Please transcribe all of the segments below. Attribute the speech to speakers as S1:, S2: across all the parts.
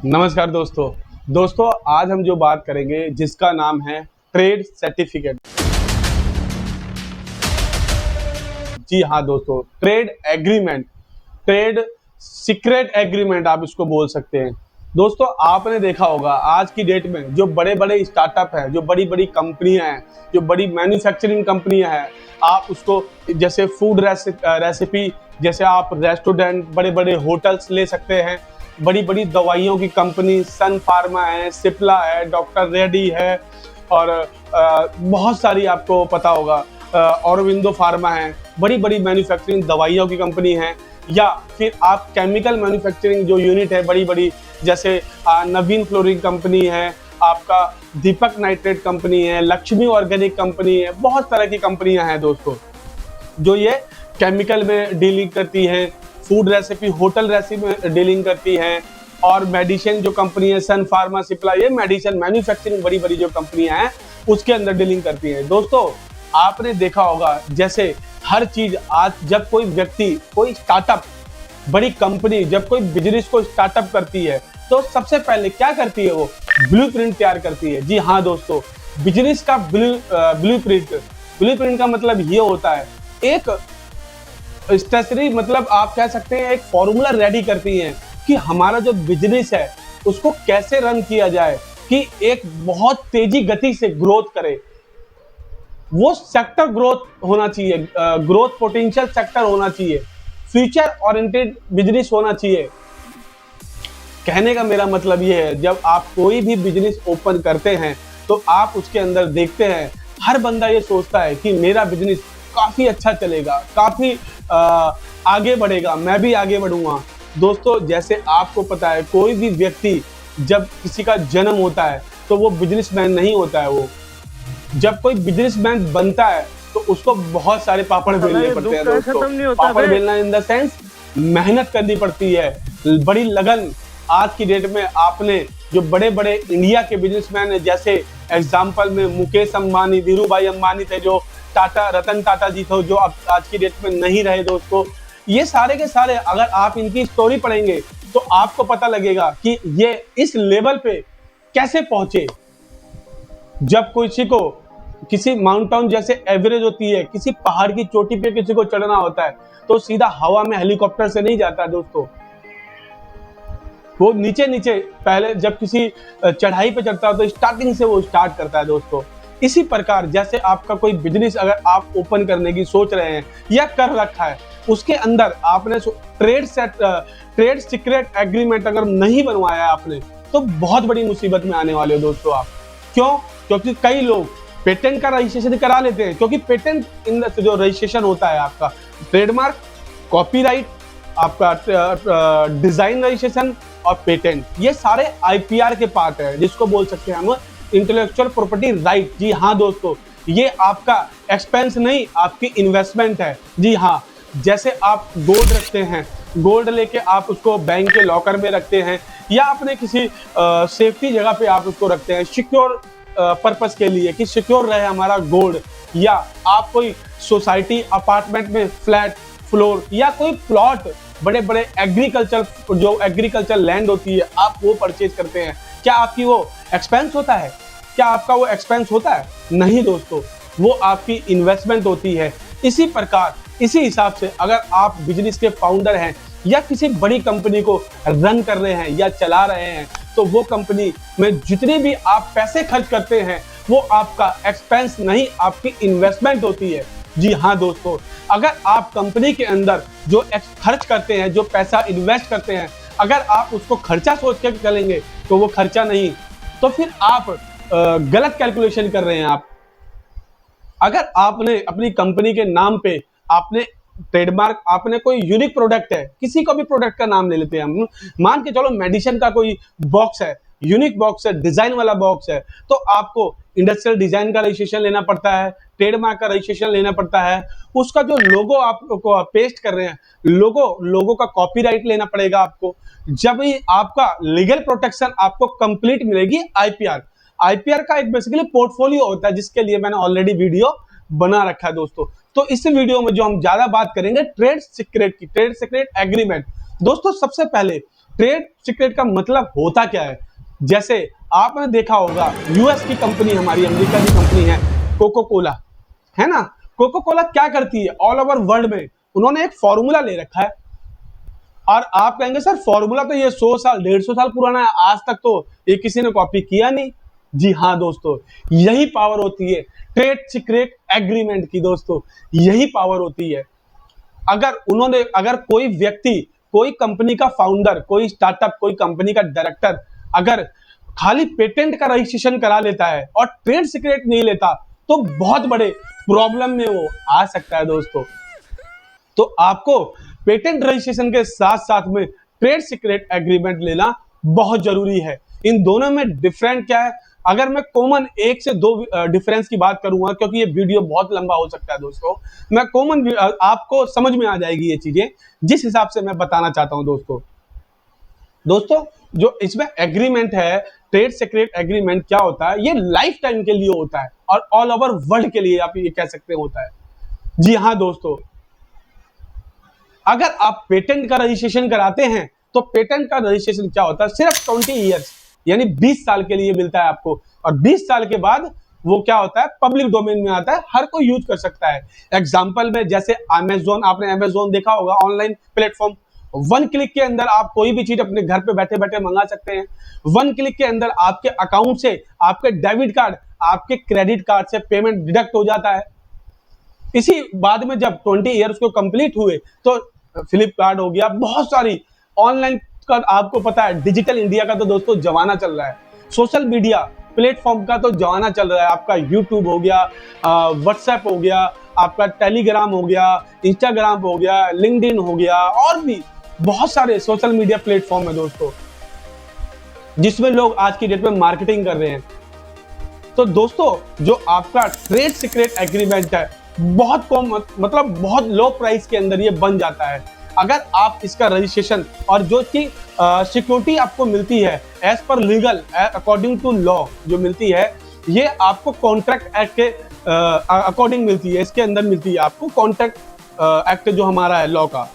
S1: नमस्कार दोस्तों आज हम जो बात करेंगे जिसका नाम है ट्रेड सर्टिफिकेट। जी हाँ दोस्तों, trade agreement, trade secret agreement आप इसको बोल सकते हैं। दोस्तों आपने देखा होगा आज की डेट में जो बड़े बड़े स्टार्टअप हैं, जो बड़ी बड़ी कंपनियां हैं, जो बड़ी मैन्युफैक्चरिंग कंपनियां हैं, आप उसको जैसे फूड रेसिपी, जैसे आप रेस्टोरेंट, बड़े बड़े होटल्स ले सकते हैं, बड़ी बड़ी दवाइयों की कंपनी सन फार्मा है, सिप्ला है, डॉक्टर रेड्डी है, और बहुत सारी आपको पता होगा ऑरोबिंदो फार्मा है, बड़ी बड़ी मैन्युफैक्चरिंग दवाइयों की कंपनी है। या फिर आप केमिकल मैन्युफैक्चरिंग जो यूनिट है बड़ी बड़ी, जैसे नवीन फ्लोरिंग कंपनी है, आपका दीपक नाइट्रेट कंपनी है, लक्ष्मी ऑर्गेनिक कंपनी है, बहुत तरह की कंपनियां हैं दोस्तों जो ये केमिकल में डीलिंग करती हैं, फूड रेसिपी, होटल रेसिपी में डीलिंग करती हैं, और मेडिसिन जो कंपनी है सन फार्मा, सिप्ला, ये मेडिसिन मैन्युफैक्चरिंग बड़ी बड़ी जो कंपनियां हैं उसके अंदर डीलिंग करती हैं। दोस्तों आपने देखा होगा जैसे हर चीज आज, जब कोई व्यक्ति, कोई स्टार्टअप, बड़ी कंपनी जब कोई बिजनेस को स्टार्टअप करती है तो सबसे पहले क्या करती है, वो ब्लूप्रिंट तैयार करती है। जी हाँ दोस्तों, बिजनेस का ब्लूप्रिंट का मतलब ये होता है एक स्टेशनरी, मतलब आप कह सकते हैं एक फॉर्मूला रेडी करती हैं कि हमारा जो बिजनेस है उसको कैसे रन किया जाए कि एक बहुत तेजी गति से ग्रोथ करे। वो सेक्टर ग्रोथ होना चाहिए, ग्रोथ पोटेंशियल सेक्टर होना चाहिए, फ्यूचर ओरिएंटेड बिजनेस होना चाहिए। कहने का मेरा मतलब ये है, जब आप कोई भी बिजनेस ओपन करते हैं तो आप उसके अंदर देखते हैं, हर बंदा ये सोचता है कि मेरा बिजनेस काफी अच्छा चलेगा, काफी आगे बढ़ेगा, मैं भी आगे बढ़ूंगा। दोस्तों जैसे आपको पता है, कोई भी व्यक्ति जब किसी का जन्म होता है तो वो बिजनेसमैन नहीं होता है। वो जब कोई बिजनेसमैन बनता है तो उसको बहुत सारे पापड़ बेलने पड़ते हैं दोस्तों। पापड़ बेलना इन द सेंस मेहनत करनी पड़ती है, बड़ी लगन। आज की डेट में आपने जो बड़े बड़े इंडिया के बिजनेसमैन हैं, जैसे एग्जाम्पल में मुकेश अंबानी, धीरू भाई अंबानी थे, जो टाटा, रतन टाटा जी थे जो अब आज की डेट में नहीं रहे दोस्तों, ये सारे के सारे अगर आप इनकी स्टोरी पढ़ेंगे तो आपको पता लगेगा कि ये इस लेवल पे कैसे पहुंचे। जब किसी को किसी माउंटेन जैसे एवरेज होती है, किसी पहाड़ की चोटी पे किसी को चढ़ना होता है तो सीधा हवा में हेलीकॉप्टर से नहीं जाता दोस्तों, वो नीचे नीचे पहले जब किसी चढ़ाई पे चढ़ता है तो स्टार्टिंग से वो स्टार्ट करता है दोस्तों। इसी प्रकार जैसे आपका कोई बिजनेस अगर आप ओपन करने की सोच रहे हैं या कर रखा है, उसके अंदर आपने ट्रेड सीक्रेट एग्रीमेंट अगर नहीं बनवाया आपने तो बहुत बड़ी मुसीबत में आने वाले हो दोस्तों आप। क्यों? क्योंकि कई लोग पेटेंट का रजिस्ट्रेशन करा लेते हैं, क्योंकि पेटेंट इन जो रजिस्ट्रेशन होता है आपका, ट्रेडमार्क, कॉपीराइट, आपका डिजाइन रजिस्ट्रेशन और पेटेंट, ये सारे आईपीआर के पार्ट है, जिसको बोल सकते हैं हम इंटेलेक्चुअल प्रॉपर्टी राइट। जी हाँ दोस्तों, ये आपका एक्सपेंस नहीं, आपकी इन्वेस्टमेंट है। जी हाँ, जैसे आप गोल्ड रखते हैं, गोल्ड लेके आप उसको बैंक के लॉकर में रखते हैं या अपने किसी सेफ्टी जगह पे आप उसको रखते हैं सिक्योर पर्पस के लिए, कि सिक्योर रहे हमारा गोल्ड। या आप कोई सोसाइटी, अपार्टमेंट में फ्लैट, फ्लोर या कोई प्लॉट, बड़े बड़े एग्रीकल्चर लैंड होती है, आप वो परचेज करते हैं, क्या आपकी वो एक्सपेंस होता है? क्या आपका वो एक्सपेंस होता है? नहीं दोस्तों, वो आपकी इन्वेस्टमेंट होती है। इसी प्रकार, इसी हिसाब से अगर आप बिजनेस के फाउंडर हैं या किसी बड़ी कंपनी को रन कर रहे हैं या चला रहे हैं, तो वो कंपनी में जितने भी आप पैसे खर्च करते हैं वो आपका एक्सपेंस नहीं, आपकी इन्वेस्टमेंट होती है। जी हाँ दोस्तों, अगर आप कंपनी के अंदर जो खर्च करते हैं, जो पैसा इन्वेस्ट करते हैं, अगर आप उसको खर्चा सोच के चलेंगे तो वो खर्चा नहीं, तो फिर आप गलत कैलकुलेशन कर रहे हैं। आप अगर आपने अपनी कंपनी के नाम पे आपने ट्रेडमार्क, आपने कोई यूनिक प्रोडक्ट है, किसी को भी प्रोडक्ट का नाम ले लेते हैं हम, मान के चलो मेडिसिन का कोई बॉक्स है, यूनिक बॉक्स है, डिजाइन वाला बॉक्स है, तो आपको इंडस्ट्रियल डिजाइन का रजिस्ट्रेशन लेना पड़ता है, ट्रेडमार्क का रजिस्ट्रेशन लेना पड़ता है, उसका जो लोगो आपको पेस्ट कर रहे हैं, लोगो का कॉपीराइट लेना पड़ेगा आपको। जब ही आपका लीगल प्रोटेक्शन आपको कंप्लीट मिलेगी, आईपीआर का एक बेसिकली पोर्टफोलियो होता है, जिसके लिए मैंने ऑलरेडी वीडियो बना रखा है दोस्तों। तो इस वीडियो में जो हम ज्यादा बात करेंगे ट्रेड सीक्रेट की, ट्रेड सीक्रेट एग्रीमेंट। दोस्तों सबसे पहले ट्रेड सीक्रेट का मतलब होता क्या है? जैसे आपने देखा होगा यूएस की कंपनी, हमारी अमेरिका की कंपनी है कोको कोला, है ना? कोको कोला क्या करती है ऑल ओवर वर्ल्ड में, उन्होंने एक फॉर्मूला ले रखा है। और आप कहेंगे सर फॉर्मूला तो ये 100 साल 150 साल पुराना है, आज तक तो ये किसी ने कॉपी किया नहीं। जी हाँ दोस्तों, यही पावर होती है ट्रेड सीक्रेट एग्रीमेंट की। दोस्तों यही पावर होती है। अगर कोई व्यक्ति, कोई कंपनी का फाउंडर, कोई स्टार्टअप, कोई कंपनी का डायरेक्टर अगर खाली पेटेंट का रजिस्ट्रेशन करा लेता है और ट्रेड सीक्रेट नहीं लेता, तो बहुत बड़े प्रॉब्लम में वो आ सकता है दोस्तों। तो आपको पेटेंट रजिस्ट्रेशन के साथ साथ में ट्रेड सीक्रेट एग्रीमेंट लेना बहुत जरूरी है। इन दोनों में डिफरेंट क्या है? अगर मैं कॉमन एक से दो डिफरेंस की बात करूंगा, क्योंकि ये वीडियो बहुत लंबा हो सकता है दोस्तों, मैं कॉमन आपको समझ में आ जाएगी ये चीजें जिस हिसाब से मैं बताना चाहता हूं दोस्तों जो इसमें एग्रीमेंट है, ट्रेड सीक्रेट एग्रीमेंट क्या होता है? ये लाइफ टाइम के लिए होता है और ऑल ओवर वर्ल्ड के लिए आप ये कह सकते होता है। जी हाँ दोस्तों, अगर आप पेटेंट का रजिस्ट्रेशन कराते हैं तो पेटेंट का रजिस्ट्रेशन क्या होता है? सिर्फ 20 ईयर्स यानी 20 साल के लिए मिलता है आपको, और 20 साल के बाद वो क्या होता है? पब्लिक डोमेन में आता है, हर कोई यूज कर सकता है। एग्जांपल में जैसे अमेजोन, आपने अमेजोन देखा होगा, ऑनलाइन प्लेटफॉर्म। 1 क्लिक के अंदर आप कोई भी चीज अपने घर पे बैठे बैठे मंगा सकते हैं। 1 क्लिक के अंदर आपके अकाउंट से आपके डेबिट कार्ड, आपके क्रेडिट कार्ड से पेमेंट डिडक्ट हो जाता है। इसी बाद में जब 20 ईयर्स को कंप्लीट हुए तो फ्लिपकार्ट हो गया, बहुत सारी ऑनलाइन का, आपको पता है डिजिटल इंडिया का तो दोस्तों जमाना चल रहा है, सोशल मीडिया प्लेटफॉर्म का तो जमाना चल रहा है। आपका यूट्यूब हो गया, व्हाट्सएप हो गया, आपका टेलीग्राम हो गया, इंस्टाग्राम हो गया, लिंक्डइन हो गया, और भी बहुत सारे सोशल मीडिया प्लेटफॉर्म है दोस्तों जिसमें लोग आज की डेट में मार्केटिंग कर रहे हैं। तो दोस्तों जो आपका ट्रेड सीक्रेट एग्रीमेंट है, बहुत कम, मतलब बहुत लो प्राइस के अंदर ये बन जाता है अगर आप इसका रजिस्ट्रेशन, और जो कि सिक्योरिटी आपको मिलती है as per legal according to law जो मिलती है, ये आपको कॉन्ट्रैक्ट एक्ट के अकॉर्डिंग मिलती है। इसके अंदर मिलती है आपको कॉन्ट्रैक्ट एक्ट जो हमारा है लॉ का।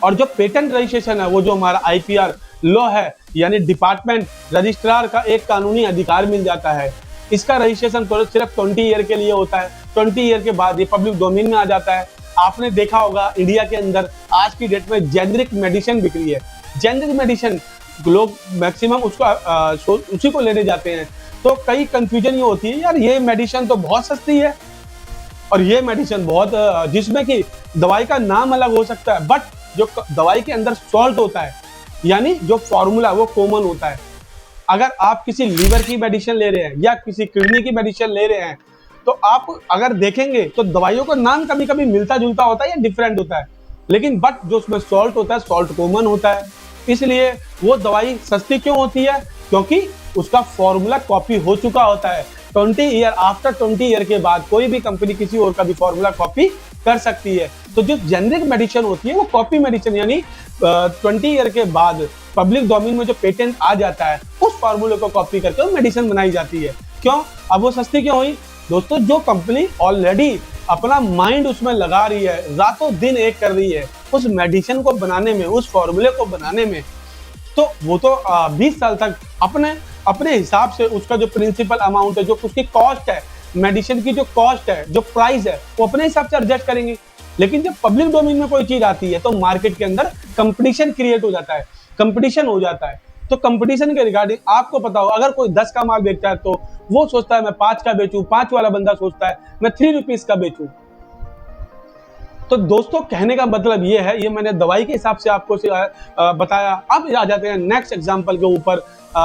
S1: और जो पेटेंट रजिस्ट्रेशन है वो जो हमारा आईपीआर लॉ है, यानी डिपार्टमेंट रजिस्ट्रार का एक कानूनी अधिकार मिल जाता है। इसका रजिस्ट्रेशन तो सिर्फ 20 ईयर के लिए होता है। 20 ईयर के बाद ये पब्लिक डोमेन में आ जाता है। आपने देखा होगा इंडिया के अंदर आज की डेट में जेनरिक मेडिसिन बिक रही है। जेनरिक मेडिसिन लोग मैक्सिमम उसको उसी को लेने जाते हैं, तो कई कंफ्यूजन ये होती है, यार ये मेडिसिन तो बहुत सस्ती है और ये मेडिसिन बहुत, जिसमें कि दवाई का नाम अलग हो सकता है, बट जो दवाई के अंदर सॉल्ट होता है, यानी जो फॉर्मूला वो कॉमन होता है। अगर आप किसी लीवर की मेडिसिन ले रहे हैं या किसी किडनी की मेडिसिन ले रहे हैं, तो आप अगर देखेंगे तो दवाइयों का नाम कभी कभी मिलता जुलता होता है या डिफरेंट होता है, लेकिन बट जो उसमें सॉल्ट होता है, सॉल्ट कॉमन होता है। इसलिए वो दवाई सस्ती क्यों होती है? क्योंकि उसका फॉर्मूला कॉपी हो चुका होता है। 20 ईयर, आफ्टर 20 ईयर के बाद कोई भी कंपनी किसी और का भी फॉर्मूला कॉपी कर सकती है। तो जो जेनरिक मेडिसिन होती है वो कॉपी मेडिसिन, यानी 20 ईयर के बाद पब्लिक डोमेन में जो पेटेंट आ जाता है उस फॉर्मूले को कॉपी करके वो मेडिसिन बनाई जाती है। क्यों? अब वो सस्ती क्यों हुई? दोस्तों जो कंपनी ऑलरेडी अपना माइंड उसमें लगा रही है, रातों दिन एक कर रही है उस मेडिसिन को बनाने में, उस फॉर्मूले को बनाने में, तो वो तो 20 साल तक अपने हिसाब से उसका जो प्रिंसिपल अमाउंट है, जो उसकी कॉस्ट है, मेडिसिन की जो कॉस्ट है, जो प्राइस है, वो अपने हिसाब से एडजस्ट करेंगे। लेकिन जब पब्लिक डोमेन में कोई चीज आती है तो मार्केट के अंदर कंपटीशन क्रिएट हो जाता है, कंपटीशन हो जाता है। तो कंपटीशन के रिगार्डिंग आपको पता हो, अगर कोई 10 का माल बेचता है तो वो सोचता है मैं 5 का बेचूं, 5 वाला बंदा सोचता है मैं 3 रुपीज का बेचूं। तो दोस्तों कहने का मतलब ये है, ये मैंने दवाई के हिसाब से आपको बताया। अब आ जाते हैं नेक्स्ट एग्जांपल के ऊपर,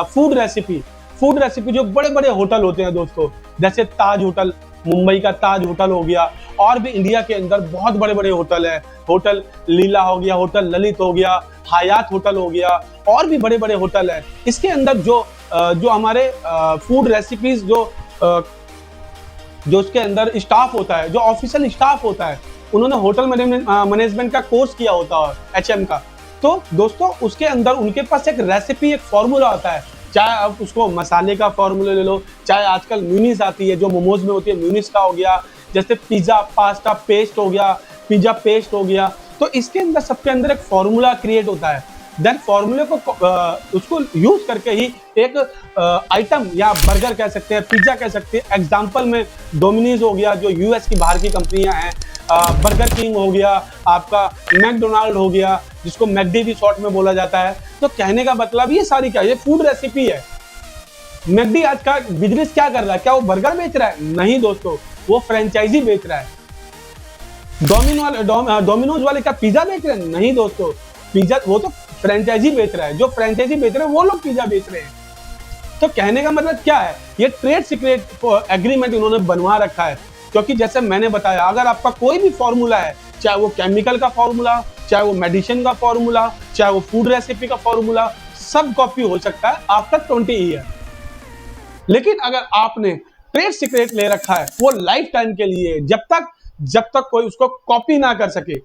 S1: फूड रेसिपी। फूड रेसिपी जो बड़े बड़े होटल होते हैं दोस्तों, जैसे ताज होटल, मुंबई का ताज होटल हो गया, और भी इंडिया के अंदर बहुत बड़े बड़े होटल है, होटल लीला हो गया, होटल ललित हो गया, हयात होटल हो गया, और भी बड़े बड़े होटल है। इसके अंदर जो हमारे फूड रेसिपीज जो उसके अंदर स्टाफ होता है, जो ऑफिशियल स्टाफ होता है, उन्होंने होटल मैनेजमेंट का कोर्स किया होता है, HM का। तो दोस्तों उसके अंदर उनके पास एक रेसिपी, एक फॉर्मूला होता है। चाहे आप उसको मसाले का फॉर्मूला ले लो, चाहे आजकल म्यूनिस आती है जो मोमोज में होती है, म्यूनिस का हो गया, जैसे पिज्जा पास्ता पेस्ट हो गया, पिज्जा पेस्ट हो गया। तो इसके अंदर सबके अंदर एक फॉर्मूला क्रिएट होता है। देन फॉर्मूले को उसको यूज करके ही एक आइटम या बर्गर कह सकते हैं, पिज्जा कह सकते हैं। एग्जांपल में डोमिनोज हो गया जो यूएस की बाहर की कंपनियां हैं, बर्गर किंग हो गया, आपका मैकडोनाल्ड हो गया जिसको मैकडी भी शॉर्ट में बोला जाता है। तो कहने का मतलब ये सारी क्या, ये फूड रेसिपी है। मैकडी आज का बिजनेस क्या कर रहा है, क्या वो बर्गर बेच रहा है? नहीं दोस्तों, वो फ्रेंचाइजी बेच रहा है। डोमिनोज वाले क्या पिज्जा बेच रहे हैं? नहीं दोस्तों, पिज्जा वो तो फ्रेंचाइजी बेच रहा है। जो फ्रेंचाइजी बेच रहे हैं वो लोग पिज्जा बेच रहे हैं। तो कहने का मतलब क्या है, ये ट्रेड सीक्रेट एग्रीमेंट इन्होंने बनवा रखा है। क्योंकि जैसे मैंने बताया, अगर आपका कोई भी फॉर्मूला है, चाहे वो केमिकल का फॉर्मूला, चाहे वो मेडिसिन का फॉर्मूला, चाहे वो फूड रेसिपी का फॉर्मूला, सब कॉपी हो सकता है आफ्टर 20 ईयर। लेकिन अगर आपने ट्रेड सीक्रेट ले रखा है, वो लाइफ टाइम के लिए, जब तक कोई उसको कॉपी ना कर सके।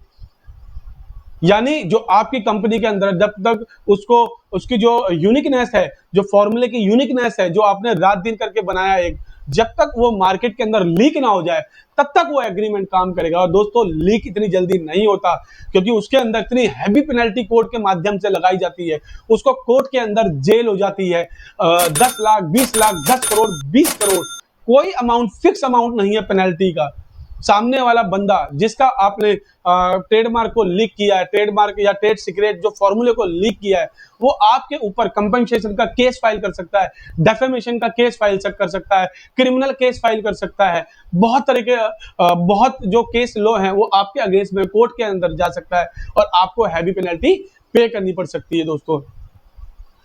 S1: यानी जो आपकी कंपनी के अंदर जब तक उसको उसकी जो यूनिकनेस है, जो फॉर्मूले की यूनिकनेस है, जो आपने रात दिन करके बनाया एक, जब तक वो मार्केट के अंदर लीक ना हो जाए, तब तक वो एग्रीमेंट काम करेगा। और दोस्तों, लीक इतनी जल्दी नहीं होता, क्योंकि उसके अंदर इतनी हैवी पेनल्टी कोर्ट के माध्यम से लगाई जाती है। उसको कोर्ट के अंदर जेल हो जाती है। 10 लाख, 20 लाख, 10 करोड़, 20 करोड़, कोई अमाउंट, फिक्स अमाउंट नहीं है पेनल्टी का। सामने वाला बंदा जिसका आपने ट्रेडमार्क को लीक किया है, ट्रेडमार्क या ट्रेड सीक्रेट जो फॉर्मूले को लीक किया है, वो आपके ऊपर कंपनसेशन का केस फाइल कर सकता है, डेफेमेशन का केस फाइल कर सकता है, क्रिमिनल केस फाइल कर सकता है। बहुत तरह के बहुत जो केस लो हैं वो आपके अगेंस्ट में कोर्ट के अंदर जा सकता है और आपको हैवी पेनल्टी पे करनी पड़ सकती है दोस्तों।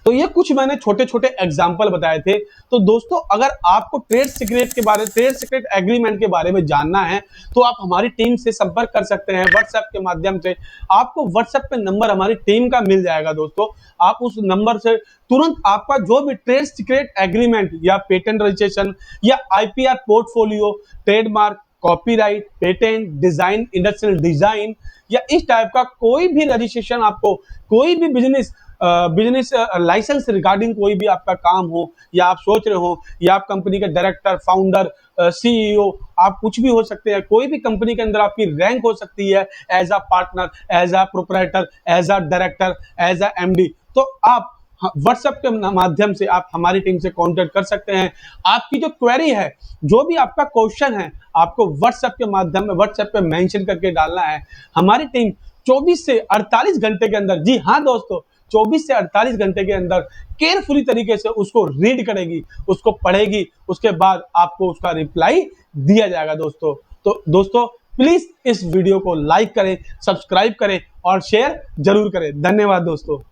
S1: तो ये कुछ मैंने छोटे छोटे एग्जाम्पल बताए थे। तो दोस्तों, अगर आपको ट्रेड सीक्रेट एग्रीमेंट के बारे में जानना है, तो आप हमारी टीम से संपर्क कर सकते हैं व्हाट्सएप के माध्यम से। आपको व्हाट्सएप पे नंबर हमारी टीम का मिल जाएगा दोस्तों। आप उस नंबर से तुरंत आपका जो भी ट्रेड सीक्रेट एग्रीमेंट या पेटेंट रजिस्ट्रेशन या IPR portfolio, trademark, copyright, patent, design, industrial design या इस टाइप का कोई भी रजिस्ट्रेशन, आपको कोई भी बिजनेस लाइसेंस रिगार्डिंग कोई भी आपका काम हो, या आप सोच रहे हो, या आप कंपनी के डायरेक्टर, फाउंडर, सीईओ, आप कुछ भी हो सकते हैं। कोई भी कंपनी के अंदर आपकी रैंक हो सकती है, as a partner, as a proprietor, as a director, as a MD. तो आप व्हाट्सएप के माध्यम से आप हमारी टीम से कांटेक्ट कर सकते हैं। आपकी जो क्वेरी है, जो भी आपका क्वेश्चन है, आपको व्हाट्सएप के माध्यम में व्हाट्सएप पे मेंशन करके डालना है। हमारी टीम 24 से 48 घंटे के अंदर, जी हाँ दोस्तों, 24 से 48 घंटे के अंदर केयरफुली तरीके से उसको रीड करेगी, उसको पढ़ेगी, उसके बाद आपको उसका रिप्लाई दिया जाएगा दोस्तों। तो दोस्तों, प्लीज इस वीडियो को लाइक करें, सब्सक्राइब करें और शेयर जरूर करें। धन्यवाद दोस्तों।